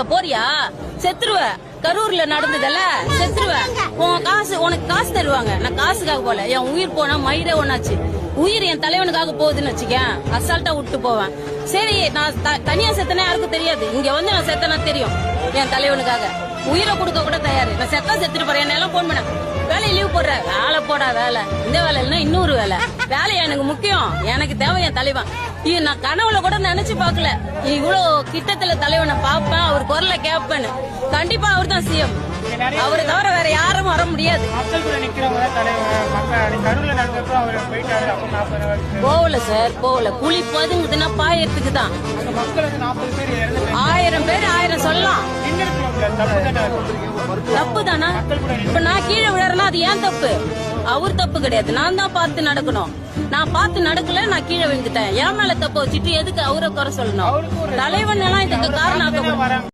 போறியா செத்துருவ. கரூர்ல நடந்ததல்ல செத்துருவ. உனக்கு காசு தருவாங்க. நான் காசுக்காக போல. என் உயிர் போனா மயிரே ஒண்ணாச்சு. உயிர் என் தலைவனுக்காக போகுதுன்னு வச்சுக்கேன், அசால்ட்டா விட்டு போவேன். சரி, நான் தனியா செத்தனா யாருக்கும் தெரியாது. இங்க வந்து நான் செத்தனா தெரியும். என் தலைவனுக்காக உயிரை கொடுக்க கூட தயாரு. நான் செத்தா செத்துட்டு போறேன். என்ன எல்லாம் போன் பண்ண வேலையை லீவ் போடுற. வேலை போடா வேலை. இந்த வேலை இல்லைன்னா இன்னொரு வேலை. வேலை எனக்கு முக்கியம். எனக்கு தேவை என் தலைவன். இது நான் கனவுல கூட நினைச்சு பாக்கல. இவ்வளவு கிட்டத்துல தலைவனை பாப்பேன், அவர் குரலை கேட்பேன்னு. கண்டிப்பா அவர் தான் சிஎம். அவரை தவிர வேற யாரும் வர முடியாது. போகல சார், போகல. புலி பதுங்குதுன்னா பாயறதுக்கு தான். 1000 பேர் 1000 சொல்லலாம். தப்பு தானா? இப்ப நான் கீழே விழறேன்னா அது ஏன் தப்பு? அவர் தப்பு கிடையாது. நான் தான் பார்த்து நடக்கணும். நான் பார்த்து நடக்கல, நான் கீழே விழுந்துட்டேன். என் மேல தப்பு வச்சுட்டு எதுக்கு அவரை குறை சொல்லணும்? தலைவன் எல்லாம் இதுக்கு காரணம்.